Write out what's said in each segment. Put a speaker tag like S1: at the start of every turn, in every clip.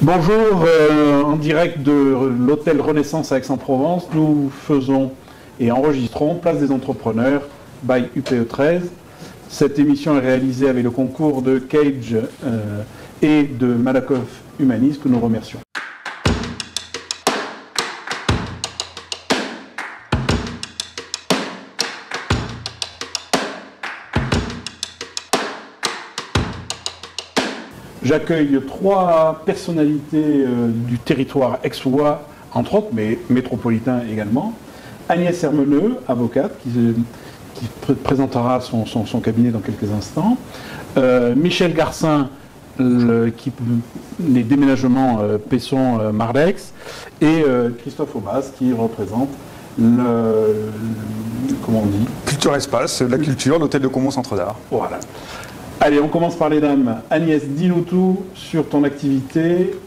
S1: Bonjour, en direct de l'hôtel Renaissance à Aix-en-Provence, nous faisons et enregistrons Place des Entrepreneurs by UPE 13. Cette émission est réalisée avec le concours de Cage et de Malakoff Humanis que nous remercions. J'accueille trois personnalités du territoire aixois, entre autres, mais métropolitain également. Agnès Hermeneux, avocate, qui présentera son cabinet dans quelques instants. Michel Garcin, les déménagements Pesson-Marlex. Et Christophe Aubas, qui représente comment on dit ?
S2: Culture Espace, la culture, l'hôtel de Comont Centre d'Art.
S1: Voilà. Allez, on commence par les dames. Agnès, dis-nous tout sur ton activité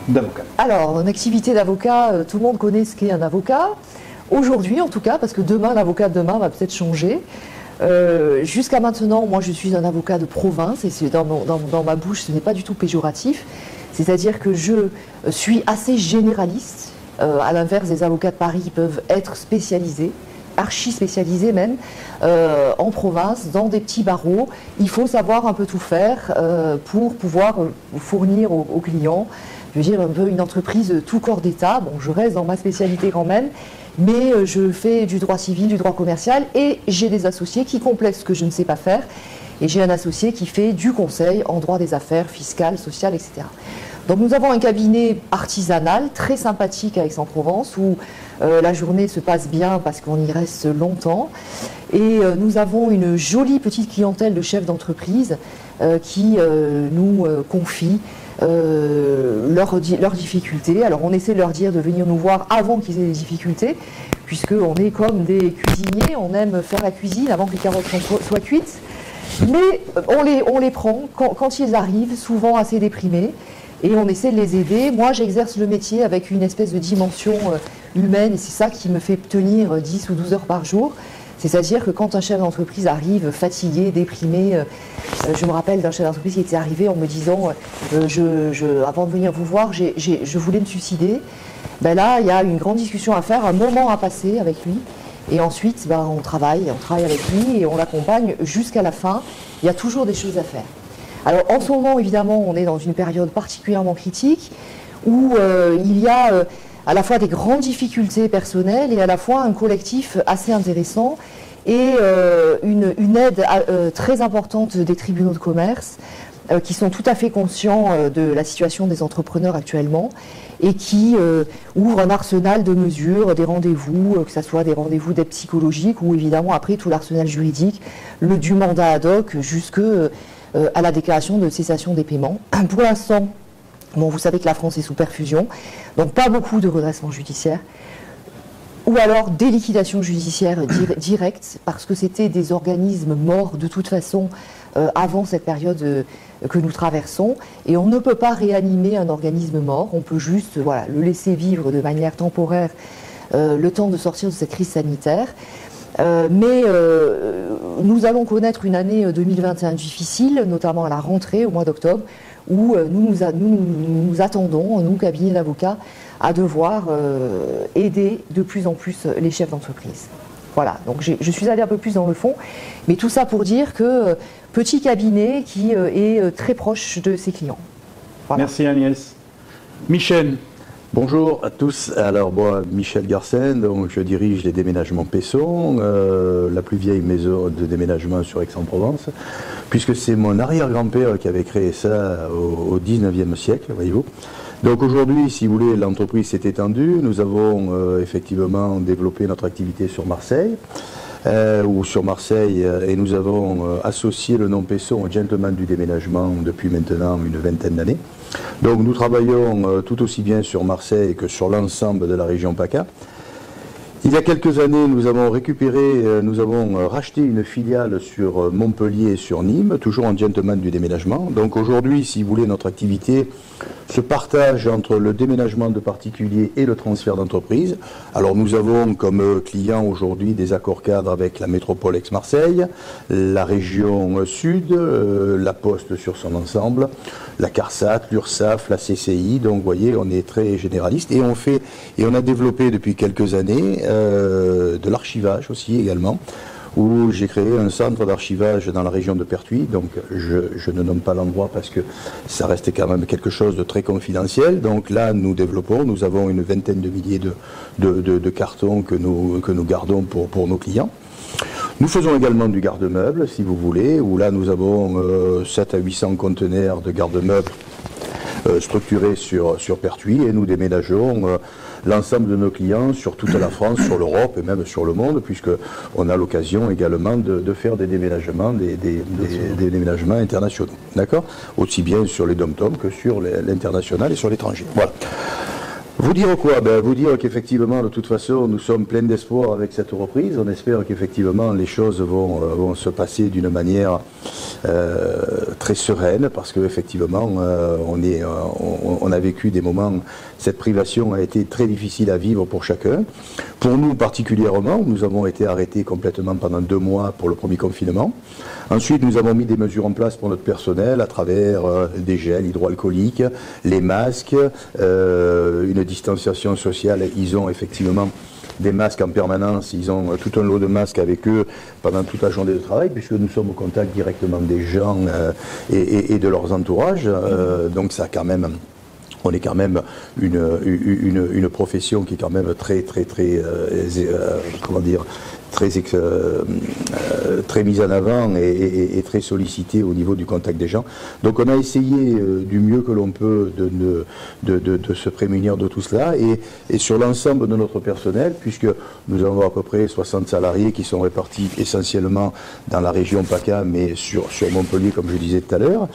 S1: d'avocat.
S3: Alors, une activité d'avocat, tout le monde connaît ce qu'est un avocat. Aujourd'hui, en tout cas, parce que demain, l'avocat de demain va peut-être changer. Jusqu'à maintenant, moi, je suis un avocat de province, et c'est dans ma bouche, ce n'est pas du tout péjoratif. C'est-à-dire que je suis assez généraliste, à l'inverse des avocats de Paris qui peuvent être spécialisés. Archi spécialisé même, en province, dans des petits barreaux. Il faut savoir un peu tout faire pour pouvoir fournir aux clients, je veux dire, un peu une entreprise tout corps d'État. Bon, je reste dans ma spécialité quand même, mais je fais du droit civil, du droit commercial, et j'ai des associés qui complètent ce que je ne sais pas faire. Et j'ai un associé qui fait du conseil en droit des affaires, fiscales, sociales, etc. Donc nous avons un cabinet artisanal très sympathique à Aix-en-Provence où la journée se passe bien parce qu'on y reste longtemps. Et nous avons une jolie petite clientèle de chefs d'entreprise qui nous confient leurs difficultés. Alors on essaie de leur dire de venir nous voir avant qu'ils aient des difficultés, puisqu'on est comme des cuisiniers, on aime faire la cuisine avant que les carottes soient cuites. Mais on les prend quand ils arrivent, souvent assez déprimés. Et on essaie de les aider. Moi, j'exerce le métier avec une espèce de dimension humaine, et c'est ça qui me fait tenir 10 ou 12 heures par jour. C'est-à-dire que quand un chef d'entreprise arrive fatigué, déprimé, je me rappelle d'un chef d'entreprise qui était arrivé en me disant avant de venir vous voir, je voulais me suicider. Ben là, il y a une grande discussion à faire, un moment à passer avec lui. Et ensuite, on travaille avec lui et on l'accompagne jusqu'à la fin. Il y a toujours des choses à faire. Alors en ce moment, évidemment, on est dans une période particulièrement critique où il y a à la fois des grandes difficultés personnelles et à la fois un collectif assez intéressant et une aide très importante des tribunaux de commerce qui sont tout à fait conscients de la situation des entrepreneurs actuellement et qui ouvrent un arsenal de mesures, des rendez-vous, que ce soit des rendez-vous d'aide psychologique ou évidemment après tout l'arsenal juridique, du mandat ad hoc jusque à la déclaration de cessation des paiements. Pour l'instant, bon, vous savez que la France est sous perfusion, donc pas beaucoup de redressement judiciaire, ou alors des liquidations judiciaires directes, parce que c'était des organismes morts de toute façon avant cette période que nous traversons, et on ne peut pas réanimer un organisme mort, on peut juste le laisser vivre de manière temporaire le temps de sortir de cette crise sanitaire. Mais nous allons connaître une année 2021 difficile, notamment à la rentrée au mois d'octobre, où nous attendons, nous, cabinet d'avocats, à devoir aider de plus en plus les chefs d'entreprise. Voilà, donc je suis allée un peu plus dans le fond, mais tout ça pour dire que petit cabinet qui est très proche de ses clients. Voilà.
S1: Merci Agnès. Michel.
S4: Bonjour à tous. Alors moi, Michel Garcin, donc je dirige les déménagements Pesson, la plus vieille maison de déménagement sur Aix-en-Provence, puisque c'est mon arrière-grand-père qui avait créé ça au 19e siècle, voyez-vous. Donc aujourd'hui, si vous voulez, l'entreprise s'est étendue. Nous avons effectivement développé notre activité sur Marseille. Et nous avons associé le nom Pesson au gentleman du déménagement depuis maintenant une vingtaine d'années. Donc nous travaillons tout aussi bien sur Marseille que sur l'ensemble de la région PACA. Il y a quelques années, nous avons racheté une filiale sur Montpellier et sur Nîmes, toujours en gentleman du déménagement. Donc aujourd'hui, si vous voulez, notre activité se partage entre le déménagement de particuliers et le transfert d'entreprise. Alors nous avons comme clients aujourd'hui des accords cadres avec la métropole Aix-Marseille, la région Sud, la Poste sur son ensemble, la CARSAT, l'URSSAF, la CCI. Donc vous voyez, on est très généraliste et on a développé depuis quelques années de l'archivage aussi également, où j'ai créé un centre d'archivage dans la région de Pertuis. Donc je ne nomme pas l'endroit parce que ça reste quand même quelque chose de très confidentiel. Donc là, nous développons, nous avons une vingtaine de milliers de cartons que nous gardons pour nos clients. Nous faisons également du garde-meubles, si vous voulez, où là nous avons 7 à 800 conteneurs de garde-meubles structurés sur Pertuis, et nous déménageons l'ensemble de nos clients sur toute la France, sur l'Europe et même sur le monde, puisqu'on a l'occasion également de faire des déménagements, des déménagements internationaux. D'accord ? Aussi bien sur les dom-toms que sur l'international et sur l'étranger. Voilà. Vous dire quoi ? Vous dire qu'effectivement, de toute façon, nous sommes pleins d'espoir avec cette reprise. On espère qu'effectivement, les choses vont se passer d'une manière très sereine, parce qu'effectivement, on a vécu des moments, cette privation a été très difficile à vivre pour chacun. Pour nous particulièrement, nous avons été arrêtés complètement pendant 2 mois pour le premier confinement. Ensuite, nous avons mis des mesures en place pour notre personnel à travers des gels hydroalcooliques, les masques, une distanciation sociale. Ils ont effectivement des masques en permanence, ils ont tout un lot de masques avec eux pendant toute la journée de travail, puisque nous sommes au contact directement des gens et de leurs entourages. Donc ça, quand même, on est quand même une profession qui est quand même très comment dire, très mise en avant et très sollicitée au niveau du contact des gens. Donc on a essayé du mieux que l'on peut de se prémunir de tout cela, et sur l'ensemble de notre personnel, puisque nous avons à peu près 60 salariés qui sont répartis essentiellement dans la région PACA, mais sur Montpellier, comme je disais tout à l'heure,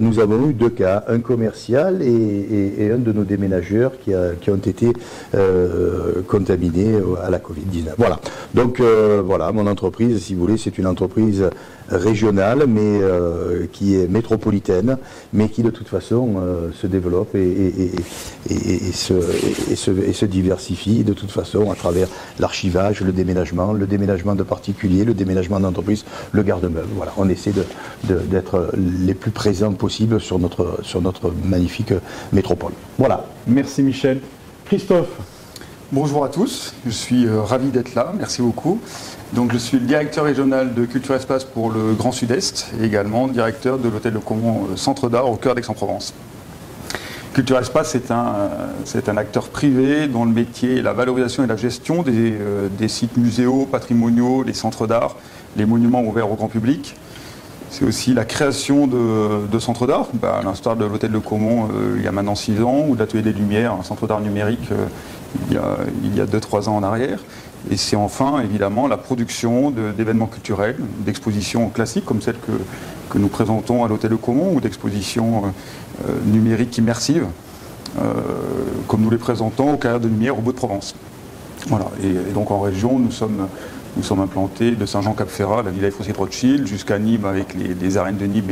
S4: nous avons eu 2 cas, un commercial et un de nos déménageurs qui ont été contaminés à la Covid-19. Voilà. Donc voilà, mon entreprise, si vous voulez, c'est une entreprise régionale, mais qui est métropolitaine, mais qui de toute façon se développe et se diversifie de toute façon à travers l'archivage, le déménagement de particuliers, le déménagement d'entreprise, le garde-meuble. Voilà, on essaie d'être les plus présents possible sur notre magnifique métropole. Voilà.
S1: Merci Michel. Christophe.
S2: Bonjour à tous, je suis ravi d'être là, merci beaucoup. Donc je suis le directeur régional de Culture Espace pour le Grand Sud-Est et également directeur de l'hôtel de Caumont Centre d'Art au cœur d'Aix-en-Provence. Culture Espace, c'est un acteur privé dont le métier est la valorisation et la gestion des sites muséaux, patrimoniaux, les centres d'art, les monuments ouverts au grand public. C'est aussi la création de centres d'art, à l'instar de l'hôtel de Caumont il y a maintenant 6 ans, ou de l'atelier des Lumières, un centre d'art numérique il y a 2-3 ans en arrière. Et c'est enfin, évidemment, la production d'événements culturels, d'expositions classiques comme celles que nous présentons à l'hôtel de Caumont, ou d'expositions numériques immersives, comme nous les présentons au Carrière de Lumière au Beau-de-Provence. Voilà. Et donc en région, nous sommes implantés de Saint-Jean-Cap-Ferrat, la Villa Fossé de Rothschild, jusqu'à Nîmes avec les arènes de Nîmes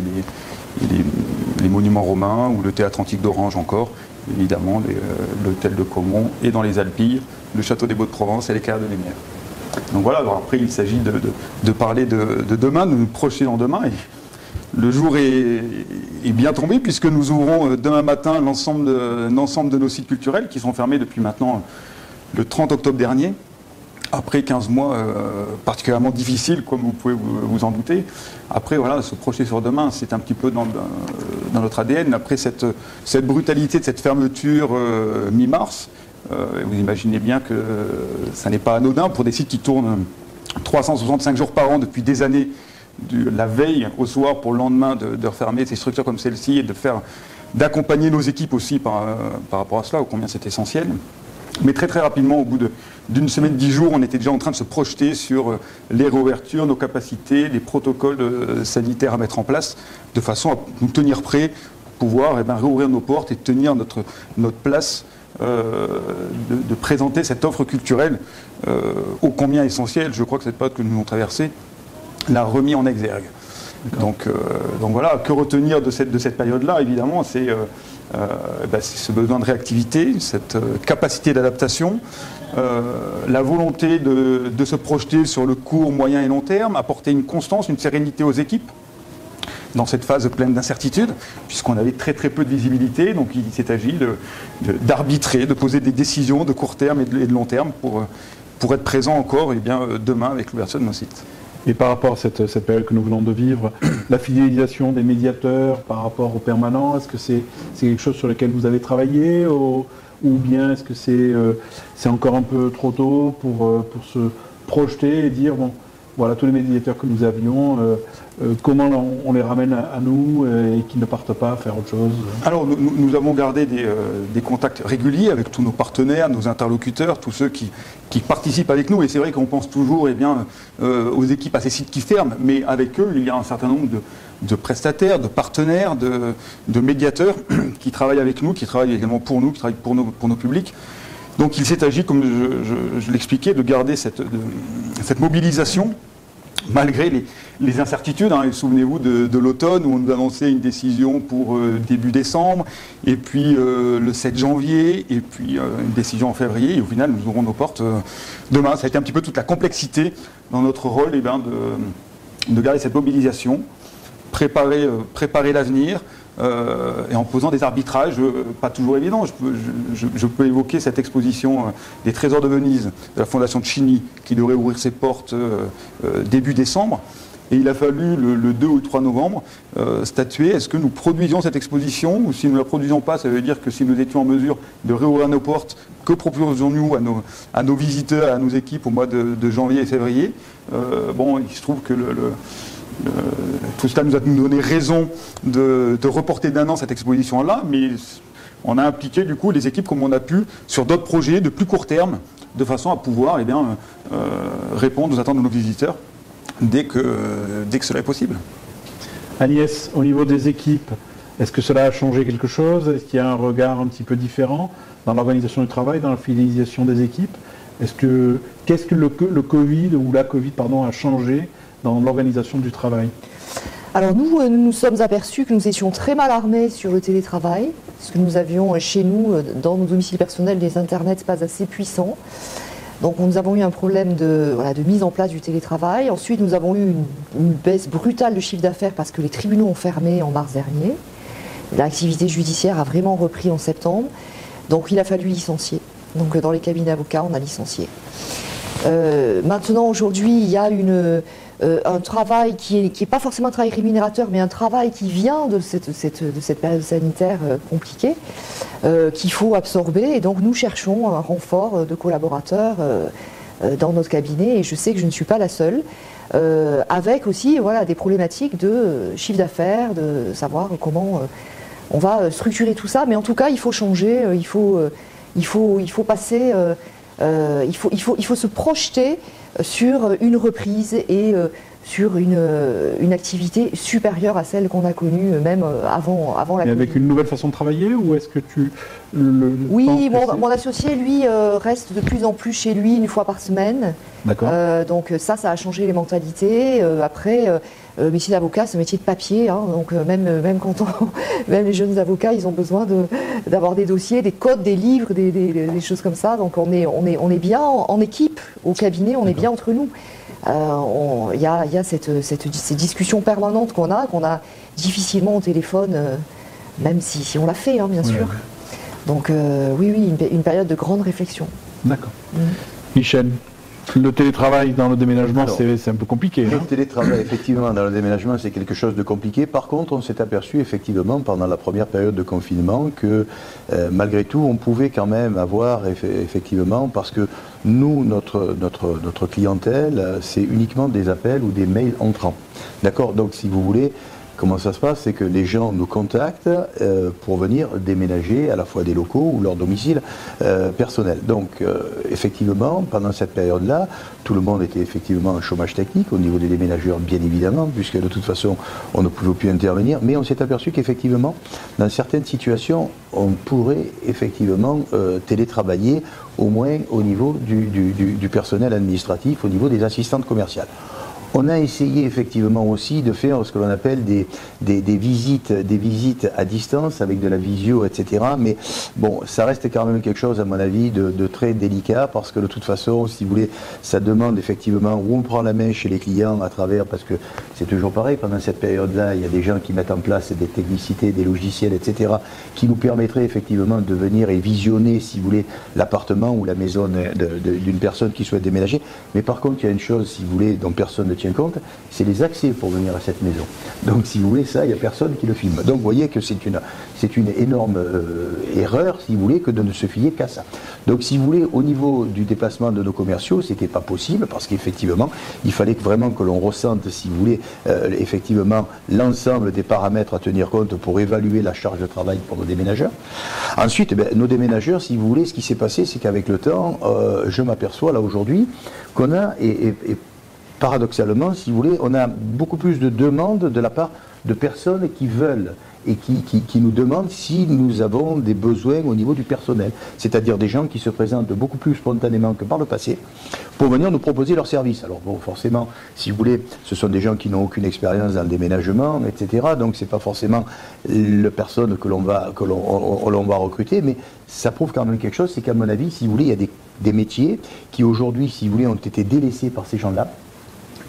S2: et les monuments romains, ou le théâtre antique d'Orange encore, évidemment l'hôtel de Caumont, et dans les Alpilles, le château des Beaux-de-Provence et les Carrières de Lumière. Donc voilà, alors après il s'agit de parler de demain, de nous projeter dans demain. Et le jour est bien tombé, puisque nous ouvrons demain matin l'ensemble de nos sites culturels qui sont fermés depuis maintenant le 30 octobre dernier. Après 15 mois particulièrement difficiles, comme vous pouvez vous en douter. Après, voilà, se projeter sur demain, c'est un petit peu dans notre ADN. Après cette brutalité de cette fermeture mi-mars, vous imaginez bien que ça n'est pas anodin pour des sites qui tournent 365 jours par an depuis des années, la veille au soir pour le lendemain de refermer ces structures comme celle-ci, et d'accompagner nos équipes aussi par rapport à cela, ô combien c'est essentiel. Mais très très rapidement, au bout d'une semaine, 10 jours, on était déjà en train de se projeter sur les réouvertures, nos capacités, les protocoles sanitaires à mettre en place, de façon à nous tenir prêts pour pouvoir réouvrir nos portes et tenir notre place de présenter cette offre culturelle ô combien essentielle, je crois que cette période que nous avons traversée l'a remis en exergue. Donc voilà, que retenir de cette période-là, évidemment, c'est ce besoin de réactivité, cette capacité d'adaptation, la volonté de se projeter sur le court, moyen et long terme, apporter une constance, une sérénité aux équipes dans cette phase pleine d'incertitude, puisqu'on avait très très peu de visibilité, donc il s'est agi d'arbitrer, de poser des décisions de court terme et de long terme pour être présent encore demain avec l'ouverture de nos sites.
S1: Et par rapport à cette période que nous venons de vivre, la fidélisation des médiateurs par rapport aux permanents, est-ce que c'est quelque chose sur lequel vous avez travaillé ou bien est-ce que c'est encore un peu trop tôt pour se projeter et dire, bon, voilà tous les médiateurs que nous avions, comment on les ramène à nous et qu'ils ne partent pas faire autre chose?
S2: Alors nous avons gardé des contacts réguliers avec tous nos partenaires, nos interlocuteurs, tous ceux qui participent avec nous, et c'est vrai qu'on pense toujours aux équipes à ces sites qui ferment, mais avec eux il y a un certain nombre de prestataires, de partenaires, de médiateurs qui travaillent avec nous, qui travaillent également pour nous, qui travaillent pour nos publics. Donc il s'est agi, comme je l'expliquais, de garder cette mobilisation malgré les incertitudes. Souvenez-vous de l'automne où on nous annonçait une décision pour début décembre, et puis le 7 janvier, et puis une décision en février, et au final nous ouvrons nos portes demain. Ça a été un petit peu toute la complexité dans notre rôle de garder cette mobilisation, préparer l'avenir, et en posant des arbitrages pas toujours évidents. Je peux évoquer cette exposition des Trésors de Venise de la Fondation Cini qui devrait ouvrir ses portes début décembre. Et il a fallu le 2 ou le 3 novembre statuer, est-ce que nous produisions cette exposition, ou si nous ne la produisions pas, ça veut dire que si nous étions en mesure de réouvrir nos portes, que proposions-nous à nos visiteurs, à nos équipes au mois de janvier et février. Il se trouve que tout cela nous a donné raison de reporter d'1 an cette exposition-là, mais on a impliqué du coup les équipes comme on a pu sur d'autres projets de plus court terme, de façon à pouvoir répondre aux attentes de nos visiteurs dès que cela est possible.
S1: Agnès, au niveau des équipes, est-ce que cela a changé quelque chose? Est-ce qu'il y a un regard un petit peu différent dans l'organisation du travail, dans la fidélisation des équipes? Qu'est-ce que le Covid ou la Covid a changé dans l'organisation du travail?
S3: Alors nous sommes aperçus que nous étions très mal armés sur le télétravail, parce que nous avions chez nous, dans nos domiciles personnels, des internets pas assez puissants. Donc nous avons eu un problème de mise en place du télétravail. Ensuite, nous avons eu une baisse brutale de chiffre d'affaires parce que les tribunaux ont fermé en mars dernier. L'activité judiciaire a vraiment repris en septembre. Donc il a fallu licencier. Donc dans les cabinets d'avocats, on a licencié. Maintenant, aujourd'hui, il y a un travail qui est pas forcément un travail rémunérateur, mais un travail qui vient de cette période sanitaire compliquée, qu'il faut absorber. Et donc nous cherchons un renfort de collaborateurs dans notre cabinet, et je sais que je ne suis pas la seule, avec aussi des problématiques de chiffre d'affaires, de savoir comment on va structurer tout ça. Mais en tout cas, il faut changer, il faut passer... il faut se projeter sur une reprise et sur une activité supérieure à celle qu'on a connue même avant la Covid.
S1: Avec une nouvelle façon de travailler, ou est-ce que tu
S3: Oui, mon associé, lui, reste de plus en plus chez lui 1 fois par semaine.
S1: D'accord.
S3: Donc ça a changé les mentalités. Après, le métier d'avocat, c'est un métier de papier. Donc même les jeunes avocats, ils ont besoin d'avoir des dossiers, des codes, des livres, des choses comme ça. Donc on est bien en équipe au cabinet, on est bien entre nous. Il y a ces discussions permanentes qu'on a difficilement au téléphone, même si on l'a fait, bien sûr. Ouais. Donc oui, une période de grande réflexion.
S1: D'accord. Michel, le télétravail dans le déménagement, c'est un peu compliqué.
S4: Le télétravail, effectivement, dans le déménagement, c'est quelque chose de compliqué. Par contre, on s'est aperçu, effectivement, pendant la première période de confinement, que malgré tout, on pouvait quand même avoir, effectivement, parce que nous, notre clientèle, c'est uniquement des appels ou des mails entrants. D'accord? Donc, si vous voulez, comment ça se passe? C'est que les gens nous contactent pour venir déménager à la fois des locaux ou leur domicile personnel. Donc, effectivement, pendant cette période-là, tout le monde était effectivement en chômage technique au niveau des déménageurs, bien évidemment, puisque de toute façon, on ne pouvait plus intervenir. Mais on s'est aperçu qu'effectivement, dans certaines situations, on pourrait effectivement télétravailler, au moins au niveau du personnel administratif, au niveau des assistantes commerciales. On a essayé effectivement aussi de faire ce que l'on appelle des visites à distance avec de la visio, etc. Mais bon, ça reste quand même quelque chose, à mon avis, de très délicat parce que de toute façon, si vous voulez, ça demande effectivement où on prend la main chez les clients à travers, parce que c'est toujours pareil, pendant cette période-là, il y a des gens qui mettent en place des technicités, des logiciels, etc., qui nous permettraient effectivement de venir et visionner, si vous voulez, l'appartement ou la maison d'une personne qui souhaite déménager. Mais par contre, il y a une chose, si vous voulez, dont personne ne tient compte, c'est les accès pour venir à cette maison. Donc si vous voulez, ça, il n'y a personne qui le filme. Donc vous voyez que c'est une énorme erreur, si vous voulez, que de ne se fier qu'à ça. Donc si vous voulez, au niveau du déplacement de nos commerciaux, c'était pas possible, parce qu'effectivement, il fallait vraiment que l'on ressente, si vous voulez, effectivement, l'ensemble des paramètres à tenir compte pour évaluer la charge de travail pour nos déménageurs. Ensuite, nos déménageurs, si vous voulez, ce qui s'est passé, c'est qu'avec le temps, je m'aperçois là aujourd'hui qu'on a, et paradoxalement, si vous voulez, on a beaucoup plus de demandes de la part de personnes qui veulent et qui nous demandent si nous avons des besoins au niveau du personnel. C'est-à-dire des gens qui se présentent beaucoup plus spontanément que par le passé pour venir nous proposer leurs services. Alors bon, forcément, si vous voulez, ce sont des gens qui n'ont aucune expérience dans le déménagement, etc. Donc c'est pas forcément la personne que l'on va recruter, mais ça prouve quand même quelque chose, c'est qu'à mon avis, si vous voulez, il y a des métiers qui aujourd'hui, si vous voulez, ont été délaissés par ces gens-là.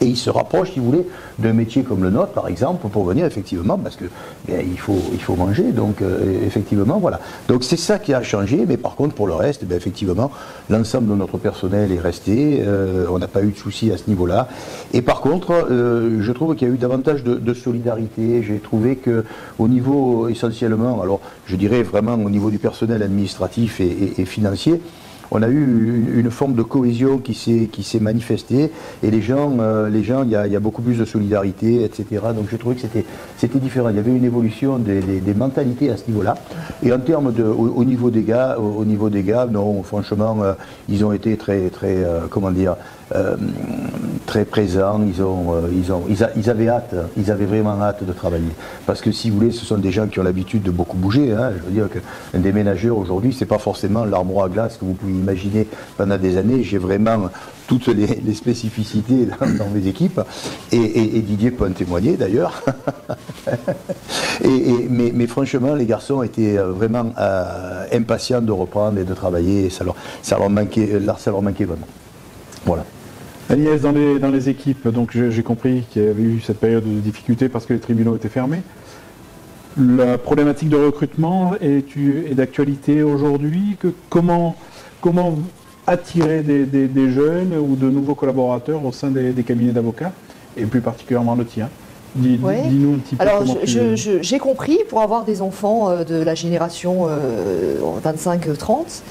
S4: Et ils se rapprochent, si vous voulez, d'un métier comme le nôtre, par exemple, pour venir effectivement, parce que il faut manger, donc effectivement, voilà. Donc c'est ça qui a changé, mais par contre, pour le reste, effectivement, l'ensemble de notre personnel est resté, on n'a pas eu de soucis à ce niveau-là. Et par contre, je trouve qu'il y a eu davantage de solidarité. J'ai trouvé qu'au niveau, essentiellement, alors je dirais vraiment au niveau du personnel administratif et financier, on a eu une forme de cohésion qui s'est manifestée, et les gens, il y a beaucoup plus de solidarité, etc. Donc j'ai trouvé que c'était différent. Il y avait une évolution des mentalités à ce niveau-là. Et en termes au niveau des gars, non, franchement, ils ont été très présents. Ils avaient hâte. Ils avaient vraiment hâte de travailler. Parce que si vous voulez, ce sont des gens qui ont l'habitude de beaucoup bouger. Hein. Je veux dire qu'un déménageur aujourd'hui, c'est pas forcément l'armoire à glace que vous pouvez imaginer pendant des années. J'ai vraiment toutes les spécificités dans mes équipes, et Didier peut en témoigner d'ailleurs. mais franchement, les garçons étaient vraiment impatients de reprendre et de travailler, et ça leur manquait vraiment. Voilà.
S1: Agnès, dans les équipes, donc j'ai compris qu'il y avait eu cette période de difficulté parce que les tribunaux étaient fermés. La problématique de recrutement est d'actualité aujourd'hui. Comment attirer des jeunes ou de nouveaux collaborateurs au sein des cabinets d'avocats, et plus particulièrement le tien? Dis-nous un petit peu.
S3: Alors, j'ai compris, pour avoir des enfants de la génération 25-30,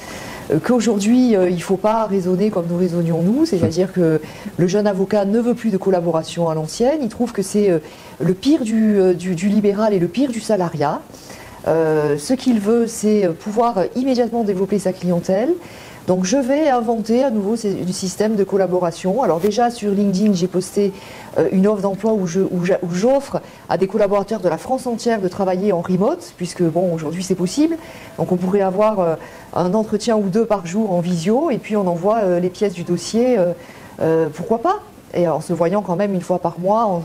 S3: qu'aujourd'hui, il ne faut pas raisonner comme nous raisonnions nous, c'est-à-dire que le jeune avocat ne veut plus de collaboration à l'ancienne, il trouve que c'est le pire du libéral et le pire du salariat. Ce qu'il veut, c'est pouvoir immédiatement développer sa clientèle. Donc je vais inventer à nouveau du système de collaboration. Alors déjà sur LinkedIn, j'ai posté une offre d'emploi où j'offre à des collaborateurs de la France entière de travailler en remote, puisque bon, aujourd'hui c'est possible. Donc on pourrait avoir un entretien ou deux par jour en visio, et puis on envoie les pièces du dossier, pourquoi pas, et en se voyant quand même une fois par mois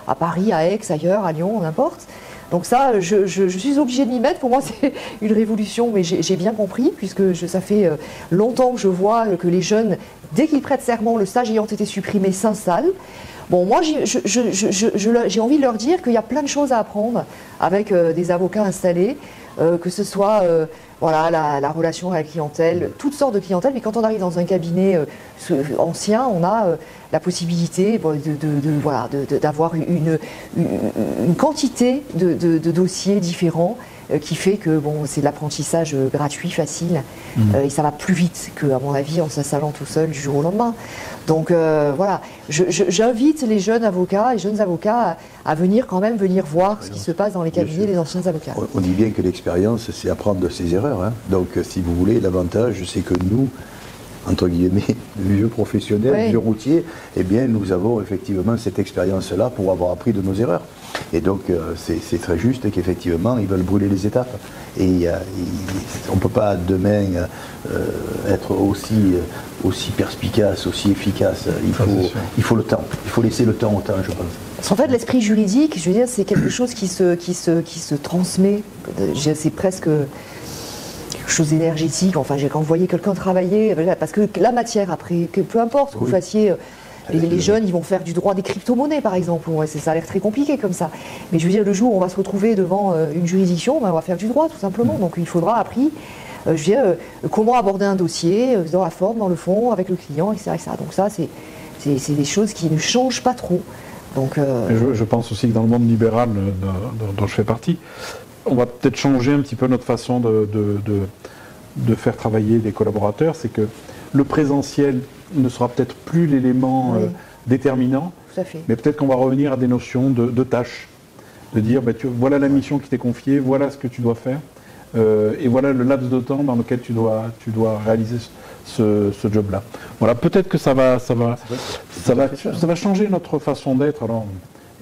S3: à Paris, à Aix, ailleurs, à Lyon, n'importe. Donc ça, je suis obligée de m'y mettre. Pour moi, c'est une révolution, mais j'ai bien compris, puisque ça fait longtemps que je vois que les jeunes, dès qu'ils prêtent serment, le stage ayant été supprimé, s'installent. Bon, moi, j'ai envie de leur dire qu'il y a plein de choses à apprendre avec des avocats installés, que ce soit voilà, la relation avec la clientèle, toutes sortes de clientèle. Mais quand on arrive dans un cabinet ancien, on a la possibilité d'avoir une quantité de dossiers différents qui fait que c'est de l'apprentissage gratuit, facile, et ça va plus vite qu'à mon avis en s'installant tout seul du jour au lendemain. Donc voilà, j'invite les jeunes avocats à venir voir ce qui se passe dans les cabinets des anciens avocats.
S4: On dit bien que l'expérience, c'est apprendre de ses erreurs. Hein. Donc si vous voulez, l'avantage, c'est que nous, entre guillemets, vieux professionnels, vieux routiers, eh bien, nous avons effectivement cette expérience-là pour avoir appris de nos erreurs. Et donc, c'est très juste qu'effectivement, ils veulent brûler les étapes. Et on ne peut pas demain être aussi perspicace, aussi efficace. Il faut le temps. Il faut laisser le temps au temps, je pense.
S3: En fait, l'esprit juridique, je veux dire, c'est quelque chose qui se transmet. C'est presque quelque chose d'énergétique. Enfin, quand vous voyez quelqu'un travailler, parce que la matière, après, peu importe ce que vous fassiez, les jeunes, ils vont faire du droit des crypto-monnaies, par exemple. Ça a l'air très compliqué comme ça. Mais je veux dire, le jour où on va se retrouver devant une juridiction, on va faire du droit, tout simplement. Donc, il faudra appris, comment aborder un dossier, dans la forme, dans le fond, avec le client, etc. Donc ça, c'est des choses qui ne changent pas trop. Donc,
S1: je pense aussi que dans le monde libéral dont je fais partie, on va peut-être changer un petit peu notre façon de faire travailler les collaborateurs. C'est que le présentiel ne sera peut-être plus l'élément déterminant,
S3: tout à fait.
S1: Mais peut-être qu'on va revenir à des notions de tâches, de dire voilà la mission qui t'est confiée, voilà ce que tu dois faire, et voilà le laps de temps dans lequel tu dois réaliser ce job-là. Voilà, peut-être que ça va changer notre façon d'être. Alors,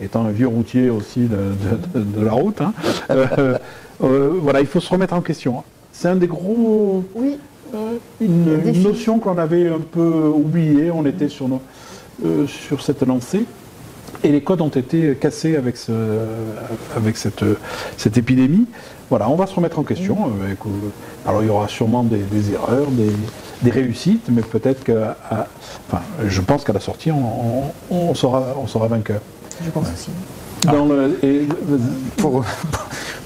S1: étant un vieux routier aussi de la route, hein, voilà, il faut se remettre en question. C'est un des gros...
S3: Oui.
S1: Une notion qu'on avait un peu oubliée, on était sur cette lancée, et les codes ont été cassés avec cette épidémie. Voilà, on va se remettre en question. Alors il y aura sûrement des erreurs, des réussites, mais peut-être je pense qu'à la sortie, on sera vainqueur.
S3: Je pense aussi.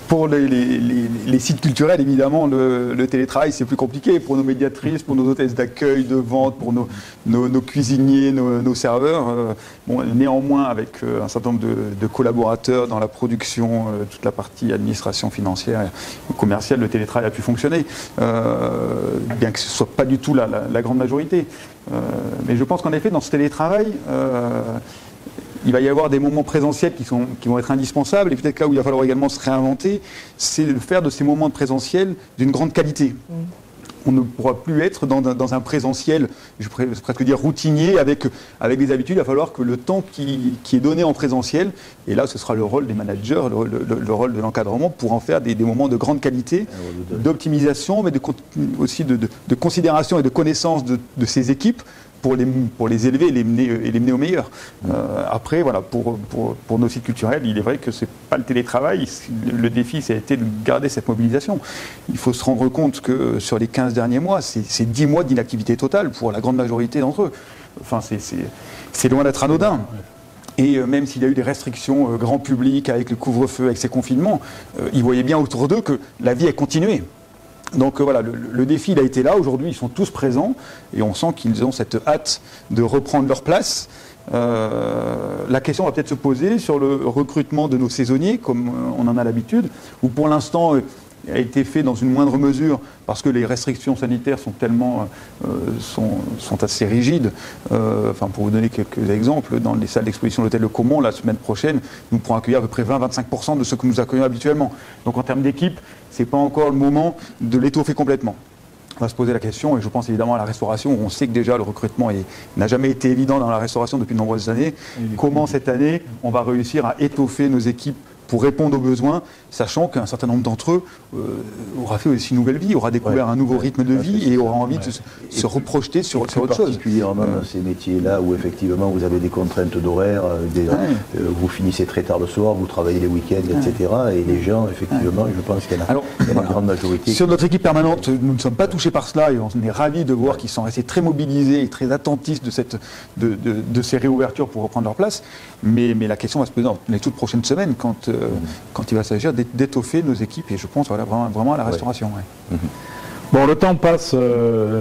S2: Pour les sites culturels, évidemment, le télétravail, c'est plus compliqué. Pour nos médiatrices, pour nos hôtesses d'accueil, de vente, pour nos cuisiniers, nos serveurs. Néanmoins, avec un certain nombre de collaborateurs dans la production, toute la partie administration financière et commerciale, le télétravail a pu fonctionner, bien que ce ne soit pas du tout la grande majorité. Mais je pense qu'en effet, dans ce télétravail, il va y avoir des moments présentiels qui vont être indispensables, et peut-être là où il va falloir également se réinventer, c'est de faire de ces moments de présentiel d'une grande qualité. On ne pourra plus être dans un présentiel, je pourrais presque dire routinier, avec des habitudes. Il va falloir que le temps qui est donné en présentiel, et là ce sera le rôle des managers, le rôle de l'encadrement, pour en faire des moments de grande qualité, d'optimisation, mais aussi de considération et de connaissance de ces équipes, pour les élever et les mener au meilleur. Après, voilà, pour nos sites culturels, il est vrai que ce n'est pas le télétravail. Le défi, ça a été de garder cette mobilisation. Il faut se rendre compte que sur les 15 derniers mois, c'est 10 mois d'inactivité totale pour la grande majorité d'entre eux. Enfin, c'est loin d'être anodin. Et même s'il y a eu des restrictions grand public avec le couvre-feu, avec ces confinements, ils voyaient bien autour d'eux que la vie a continué. Donc voilà, le défi il a été là. Aujourd'hui, ils sont tous présents et on sent qu'ils ont cette hâte de reprendre leur place. La question va peut-être se poser sur le recrutement de nos saisonniers, comme on en a l'habitude, où pour l'instant a été fait dans une moindre mesure parce que les restrictions sanitaires sont tellement sont assez rigides. Pour vous donner quelques exemples, dans les salles d'exposition de l'hôtel Le Caumont, la semaine prochaine, nous pourrons accueillir à peu près 20-25% de ce que nous accueillons habituellement. Donc en termes d'équipe, ce n'est pas encore le moment de l'étoffer complètement. On va se poser la question, et je pense évidemment à la restauration, où on sait que déjà le recrutement n'a jamais été évident dans la restauration depuis de nombreuses années. Comment cette année, on va réussir à étoffer nos équipes pour répondre aux besoins, sachant qu'un certain nombre d'entre eux aura fait aussi une nouvelle vie, aura découvert un nouveau rythme de vie et aura envie de se reprojeter sur autre chose.
S4: Particulièrement dans ces métiers-là où effectivement vous avez des contraintes d'horaire, vous finissez très tard le soir, vous travaillez les week-ends, etc. Et les gens, effectivement, je pense qu'il y en a une grande majorité.
S2: Sur notre équipe permanente, nous ne sommes pas touchés par cela et on est ravis de voir qu'ils sont restés très mobilisés et très attentifs de ces réouvertures pour reprendre leur place. Mais la question va se poser dans les toutes prochaines semaines quand quand il va s'agir d'étoffer nos équipes, et je pense voilà, vraiment à la restauration. Ouais.
S1: Bon, le temps passe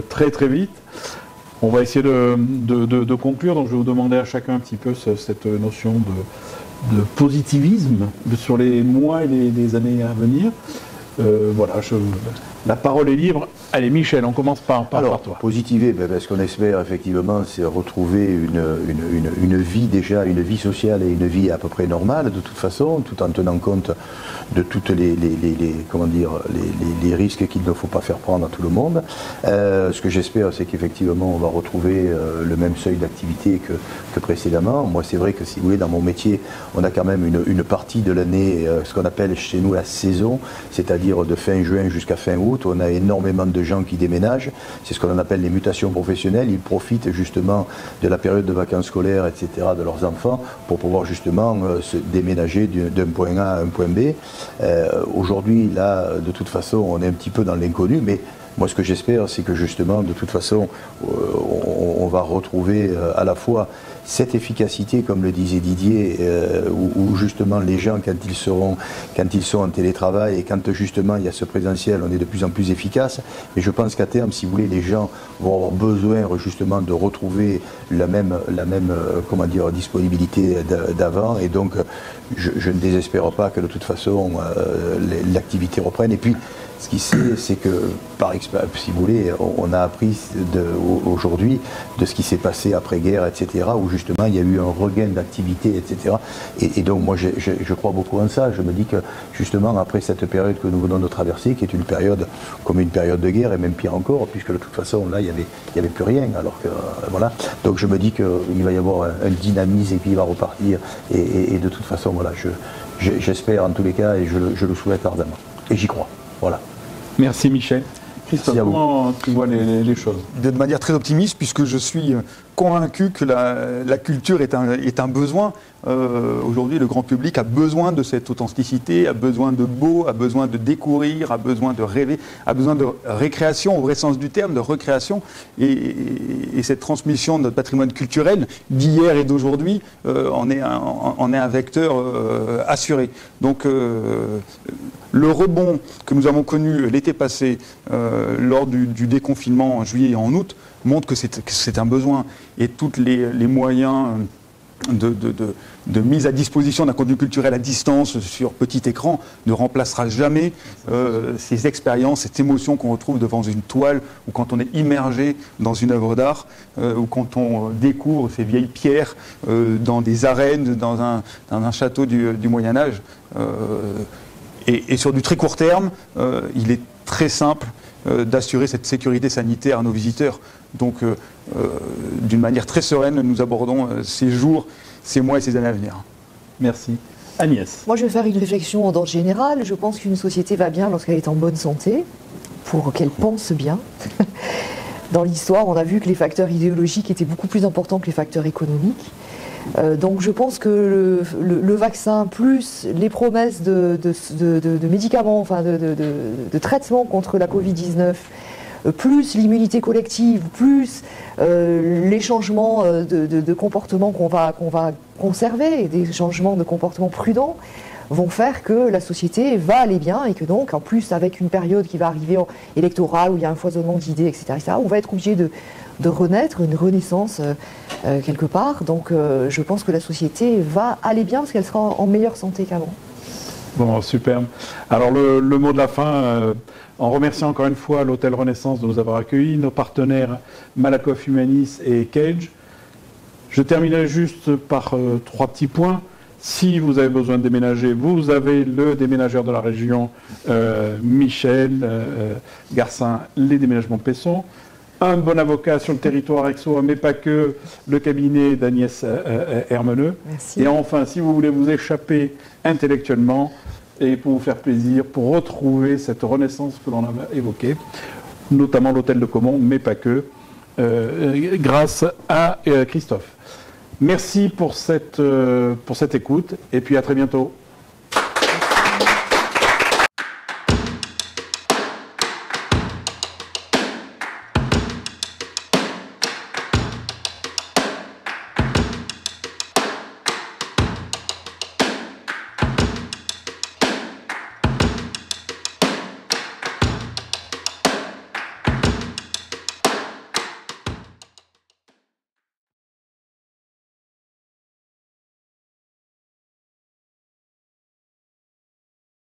S1: très très vite. On va essayer de conclure, donc je vais vous demander à chacun un petit peu cette notion de positivisme sur les mois et les années à venir. Voilà, la parole est libre. Allez, Michel, on commence par toi.
S4: Positiver, parce qu'on espère effectivement, c'est retrouver une vie déjà, une vie sociale et une vie à peu près normale de toute façon, tout en tenant compte de toutes les risques qu'il ne faut pas faire prendre à tout le monde. Ce que j'espère, c'est qu'effectivement, on va retrouver le même seuil d'activité que précédemment. Moi, c'est vrai que si vous voulez, dans mon métier, on a quand même une partie de l'année, ce qu'on appelle chez nous la saison, c'est-à-dire de fin juin jusqu'à fin août. On a énormément de gens qui déménagent. C'est ce qu'on appelle les mutations professionnelles. Ils profitent justement de la période de vacances scolaires, etc., de leurs enfants, pour pouvoir justement se déménager d'un point A à un point B. Aujourd'hui, là, de toute façon, on est un petit peu dans l'inconnu, mais moi, ce que j'espère, c'est que justement, de toute façon, on va retrouver à la fois cette efficacité, comme le disait Didier, où justement les gens, quand ils sont en télétravail et quand justement il y a ce présentiel, on est de plus en plus efficace. Mais je pense qu'à terme, si vous voulez, les gens vont avoir besoin justement de retrouver la même disponibilité d'avant. Et donc, je ne désespère pas que de toute façon l'activité reprenne. Et puis, ce qui c'est que, par expérience, si vous voulez, on a appris aujourd'hui de ce qui s'est passé après-guerre, etc., où justement il y a eu un regain d'activité, etc. Et donc moi je crois beaucoup en ça. Je me dis que justement après cette période que nous venons de traverser, qui est une période comme une période de guerre, et même pire encore, puisque de toute façon là il y avait plus rien, alors que voilà. Donc je me dis qu'il va y avoir un dynamisme et puis il va repartir. Et de toute façon voilà, j'espère en tous les cas et je le souhaite ardemment. Et j'y crois. Voilà.
S1: Merci Michel. Christophe, comment tu vois les choses?
S2: De manière très optimiste, puisque je suis convaincu que la culture est un besoin. Aujourd'hui, le grand public a besoin de cette authenticité, a besoin de beau, a besoin de découvrir, a besoin de rêver, a besoin de récréation, au vrai sens du terme, de recréation. Et cette transmission de notre patrimoine culturel d'hier et d'aujourd'hui en est un vecteur assuré. Donc, le rebond que nous avons connu l'été passé lors du déconfinement en juillet et en août montre que c'est un besoin, et tous les moyens de mise à disposition d'un contenu culturel à distance sur petit écran ne remplacera jamais ces expériences, cette émotion qu'on retrouve devant une toile, ou quand on est immergé dans une œuvre d'art, ou quand on découvre ces vieilles pierres dans des arènes, dans un château du Moyen-Âge. Et sur du très court terme, il est très simple d'assurer cette sécurité sanitaire à nos visiteurs. Donc, d'une manière très sereine, nous abordons ces jours, ces mois et ces années à venir.
S1: Merci. Agnès.
S3: Moi, je vais faire une réflexion d'ordre général. Je pense qu'une société va bien lorsqu'elle est en bonne santé, pour qu'elle pense bien. Dans l'histoire, on a vu que les facteurs idéologiques étaient beaucoup plus importants que les facteurs économiques. Donc je pense que le vaccin, plus les promesses de médicaments, enfin de traitements contre la Covid-19, plus l'immunité collective, plus les changements de comportement qu'on va conserver, et des changements de comportement prudents, vont faire que la société va aller bien, et que donc, en plus, avec une période qui va arriver électorale, où il y a un foisonnement d'idées, etc., on va être obligé de renaître, une renaissance quelque part. Donc je pense que la société va aller bien, parce qu'elle sera en meilleure santé qu'avant.
S1: Bon, superbe. Alors le mot de la fin, en remerciant encore une fois l'Hôtel Renaissance de nous avoir accueillis, nos partenaires Malakoff Humanis et Cage. Je terminerai juste par 3 petits points. Si vous avez besoin de déménager, vous avez le déménageur de la région, Michel Garcin, les déménagements Pesson. Un bon avocat sur le territoire Aixois, mais pas que, le cabinet d'Agnès Hermeneux.
S3: Merci.
S1: Et enfin, si vous voulez vous échapper intellectuellement et pour vous faire plaisir, pour retrouver cette renaissance que l'on avait évoquée, notamment l'hôtel de Caumont, mais pas que, grâce à Christophe. Merci pour cette écoute, et puis à très bientôt.